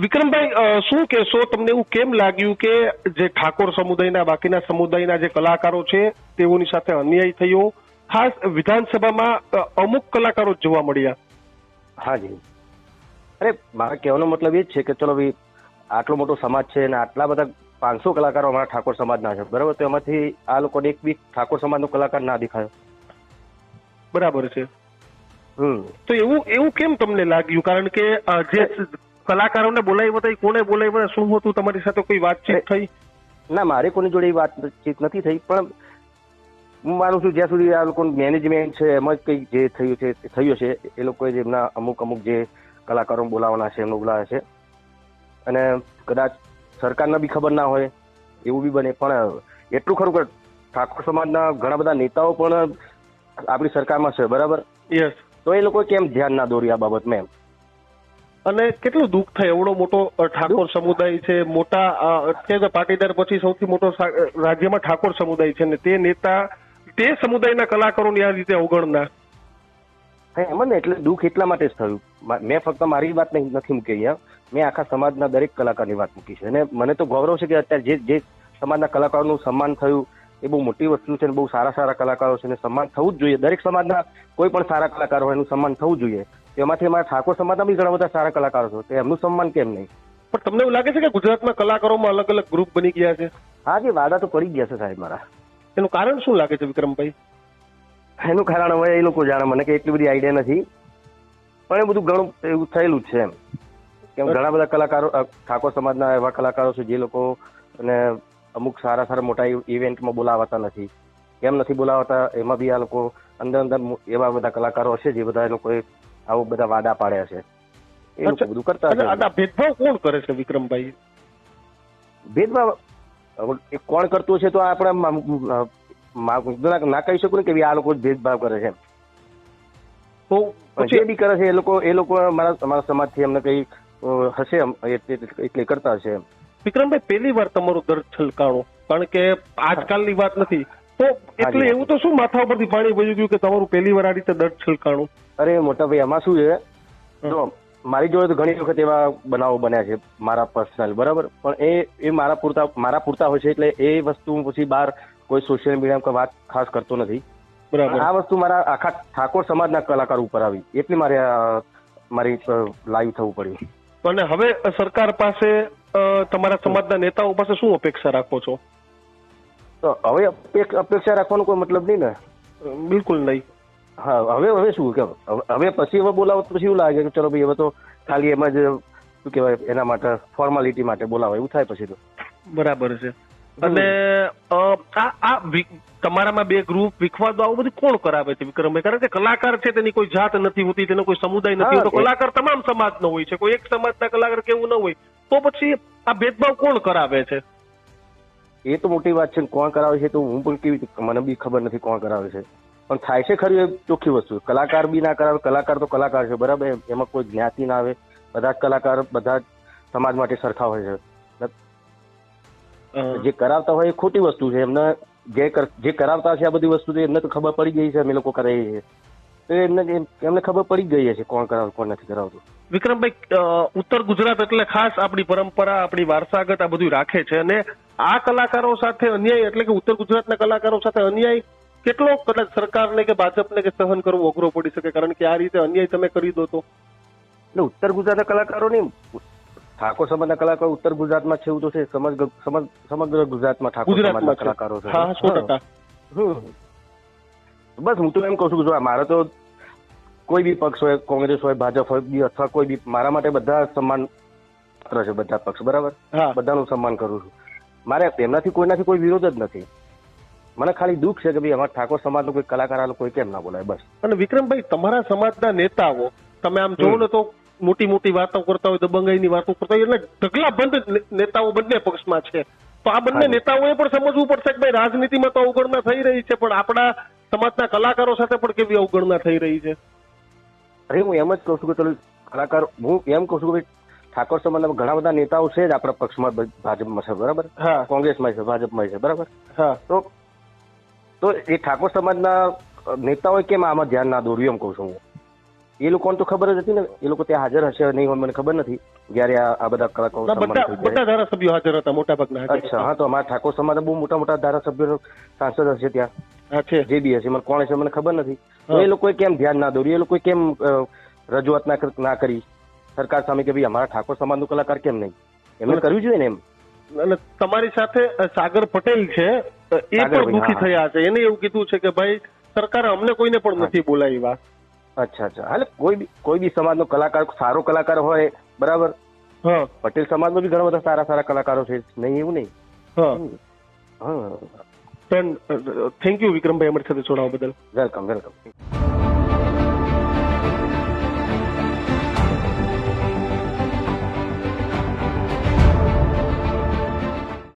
વિક્રમભાઈ, શું કહેશો, તમને એવું કેમ લાગ્યું કે જે ઠાકોર સમુદાયના બાકીના સમુદાયના જે કલાકારો છે તેઓની સાથે અન્યાય થયો? ખાસ વિધાનસભામાં અમુક કલાકારો જ જોવા મળ્યા. હાજી, અરે મારા કહેવાનો મતલબ એ જ છે કે ચલો ભાઈ, આટલો મોટો સમાજ છે અને આટલા બધા 500 કલાકારો અમારા ઠાકોર સમાજના છે, બરાબર? તો એમાંથી આ લોકોને એક બી ઠાકોર સમાજનો કલાકાર ના દેખાયો. બરાબર છે. તો એવું કેમ તમને લાગ્યું? કારણ કે જે કલાકારોને બોલાવ્યા હતા, કોને બોલાવ્યા, શું હતું, તમારી સાથે કોઈ વાતચીત થઈ? ના, મારે કોની જોડે વાતચીત નથી થઈ, પણ હું માનું છું જ્યાં સુધી આ લોકો મેનેજમેન્ટ છે એમાં જ કંઈક જે થયું છે એ લોકોએ જેમના અમુક જે કલાકારો બોલાવવાના છે એમને બોલાવ્યા છે, અને કદાચ સરકારને બી ખબર ના હોય એવું બી બને. પણ એટલું ખરું કે ઠાકોર સમાજના ઘણા બધા નેતાઓ પણ આપણી સરકારમાં છે, બરાબર? યસ. તો એ લોકો કેમ ધ્યાન ના દોર્યું આ બાબતમાં એમ? અને કેટલું દુઃખ થાય, એવડો મોટો ઠાકોર સમુદાય છે, મોટા પાટીદાર પછી સૌથી મોટો રાજ્યમાં ઠાકોર સમુદાય છે, ને તે નેતા તે સમુદાયના કલાકારોની આ રીતે અવગણના. એમ ને, એટલે દુઃખ એટલા માટે જ થયું. મેં ફક્ત મારી વાત નથી મૂકી અહીંયા, મેં આખા સમાજના દરેક કલાકારની વાત મૂકી છે. અને મને તો ગૌરવ છે કે અત્યારે જે સમાજના કલાકારોનું સન્માન થયું એ બહુ મોટી વસ્તુ છે, બહુ સારા કલાકારો છે, અને સન્માન થવું જ જોઈએ. દરેક સમાજના કોઈ પણ સારા કલાકારો હોય એનું સન્માન થવું જોઈએ. એમાંથી અમારા ઠાકોર સમાજના બી ઘણા બધા સારા કલાકારો છે, તો એમનું સન્માન કેમ નહીં? પણ તમને એવું લાગે છે કે ગુજરાતમાં કલાકારોમાં અલગ અલગ ગ્રુપ બની ગયા છે? હા જી, વાદા તો પડી ગયા છે સાહેબ મારા. એનું કારણ શું લાગે છે વિક્રમભાઈ? એનું કારણ હવે એ લોકો જાણે, મને કે એટલી બધી આઈડિયા નથી, પણ એ બધું ઘણું એવું થયેલું જ છે એમ. કેમ ઘણા બધા કલાકારો ઠાકોર સમાજના એવા કલાકારો છે જે લોકો અને અમુક સારા મોટા ઇવેન્ટમાં બોલાવાતા નથી. કેમ નથી બોલાવતા એમાં બી આ લોકો અંદર એવા બધા કલાકારો છે જે બધા એ લોકોએ આવું બધા વાદા પાડ્યા છે, એ લોકો બધું કરતા છે. ભેદભાવ કોણ કરે છે વિક્રમભાઈ? ભેદભાવ કોણ કરતું છે તો આપણે ના કહી શકું ને કે આ લોકો ભેદભાવ કરે છે. તો જે બી કરે છે એ લોકો અમારા સમાજથી એમને કઈ હશે એટલે કરતા હશે. વિક્રમભાઈ, પહેલી વાર તમારું દર્દ છલકાણો, કારણ કે આજકાલની વાત નથી, તો એટલે એવું તો શું માથા ઉપરથી પાણી વહી ગયું કે તમારું પહેલી વાર આ રીતે દર્દ છલકાણું? અરે મોટા ભાઈ, આમાં શું છે, જો મારી જોડે તો ઘણી વખત એવા બનાવો બન્યા છે મારા પર્સનલ, બરાબર? પણ એ મારા પૂરતા હોય છે, એટલે એ વસ્તુ પછી બહાર કોઈ સોશિયલ મીડિયામાં વાત ખાસ કરતો નથી. બરાબર. આ વસ્તુ મારા આખા ઠાકોર સમાજના કલાકાર ઉપર આવી, એટલે મારી લાઈવ થવું પડ્યું. અને હવે સરકાર પાસે, તમારા સમાજના નેતાઓ પાસે શું અપેક્ષા રાખો છો? તો હવે અપેક્ષા રાખવાનો કોઈ મતલબ નહીં ને. બિલકુલ નહીં. હા, હવે શું કે હવે પછી બોલાવો પછી એવું લાગે કે ચલો ભાઈ હવે તો ખાલી એમ જ શું કહેવાય એના માટે ફોર્માલિટી માટે બોલાવો એવું થાય પછી તો. બરાબર છે. અને આ તમારામાં બે ગ્રુપ વિખવાદો આવું બધું કોણ કરાવે છે વિક્રમભાઈ? કારણ કે કલાકાર છે તેની કોઈ જાત નથી હોતી, તેનો કોઈ સમુદાય નથી હોતો. કલાકાર તમામ સમાજનો હોય છે, કોઈ એક સમાજના કલાકાર કેવું ન હોય, તો પછી આ ભેદભાવ કોણ કરાવે છે? એ તો મોટી વાત છે. કોણ કરાવે છે તો હું પણ મને બી ખબર નથી કોણ કરાવે છે, પણ થાય છે ખરી એ ચોખ્ખી વસ્તુ. કલાકાર બી ના કરાવે, કલાકાર તો કલાકાર છે, બરાબર? એમાં કોઈ જ્ઞાતિ ના આવે, બધા જ કલાકાર બધા જ સમાજ માટે સરખા હોય છે. જે કરાવતા હોય એ ખોટી વસ્તુ છે. એમને જે કરાવતા છે આ બધી વસ્તુ એમને તો ખબર પડી ગઈ છે, અમે લોકો કરીએ છીએ તો એમને ખબર પડી ગઈ છે કોણ કરાવે કોણ નથી કરાવતું. વિક્રમભાઈ, ઉત્તર ગુજરાત એટલે ખાસ આપણી પરંપરા, આપણી વારસાગત આ બધું રાખે છે, અને આ કલાકારો સાથે અન્યાય, એટલે કે ઉત્તર ગુજરાતના કલાકારો સાથે અન્યાય કેટલો કદાચ સરકારને કે ભાજપને કે સહન કરવું અઘરો પડી શકે? કારણ કે આ રીતે અન્યાય તમે કરી દો તો. એટલે ઉત્તર ગુજરાતના કલાકારો નહીં, ઠાકોર સમાજના કલાકારો ઉત્તર ગુજરાતમાં છે એવું તો છે, સમગ્ર ગુજરાતમાં ઠાકોર સમાજના કલાકારો છે. હા, 100%. બસ હું તો એમ કહું છું કે જો મારે તો કોઈ બી પક્ષ હોય, કોંગ્રેસ હોય, ભાજપ હોય અથવા કોઈ બી, મારા માટે બધા સન્માન છે, બધા પક્ષ, બરાબર? બધાનું સન્માન કરું છું. મારે એમનાથી કોઈનાથી કોઈ વિરોધ જ નથી. મને ખાલી દુઃખ છે કે ભાઈ અમારા ઠાકોર સમાજનો કોઈ કલાકાર કોઈ કેમ ના બોલાય, બસ. અને વિક્રમભાઈ, તમારા સમાજના નેતાઓ તમે આમ જોવો ને તો મોટી વાતો કરતા હોય, દબંગાઈની વાતો કરતા હોય, એટલે ઢગલાબંધ નેતાઓ બંને પક્ષમાં છે. તો આ બંને નેતાઓએ પણ સમજવું પડશે કે ભાઈ રાજનીતિમાં તો અવગણના થઈ રહી છે, પણ આપણા સમાજના કલાકારો સાથે પણ કેવી અવગણના થઈ રહી છે. અરે હું એમ જ કહું છું કે ચલો કલાકાર, હું એમ કહું છું કે ઠાકોર સમાજના ઘણા બધા નેતાઓ છે જ આપણા પક્ષમાં, ભાજપમાં છે, બરાબર? કોંગ્રેસમાં છે, ભાજપમાં છે, બરાબર? તો એ ઠાકોર સમાજના નેતાઓએ કેમ આમાં ધ્યાન ના દોર્યું એમ કહું છું હું. એ લોકોને તો ખબર જ હતી ને, એ લોકો ત્યાં હાજર હશે નહીં હોય મને ખબર નથી જયારે આ બધા કલાકારો ના, સન્માનિત થઈ બધા ધારાસભ્યો હાજર હતા, મોટા ભાગના હાજર અચ્છા, હતા. હા, તો અમારા ઠાકોર સમાજના બહુ મોટા મોટા ધારાસભ્યો સાંસદ હશે ત્યાં, હા છે. જે બી હશે, મને કોણ હશે મને ખબર નથી. તો હા. એ લોકોએ કેમ ધ્યાન ના દોર્યું, એ લોકોએ કેમ રજૂઆત ના કરી સરકાર સામે કે ભાઈ અમારા ઠાકોર સમાજનો કલાકાર કેમ નહીં? એમણે કરવું જોઈએ ને એમ. અને તમારી સાથે સાગર પટેલ છે, એ પણ સાગરભાઈ, દુખી હા. થયા છે. એને એવું કીધું છે કે ભાઈ સરકારે અમને કોઈને પણ નથી બોલાવ્યા. અચ્છા, હાલે કોઈ બી સમાજનો કલાકાર સારો કલાકાર હોય, બરાબર. હા પટેલ સમાજનો બી ઘણા બધા સારા સારા કલાકારો છે, નહીં એવું નહીં. હા. હા, થેન્ક યુ વિક્રમભાઈ, અમારી સાથે જોડાવા બદલ. વેલકમ.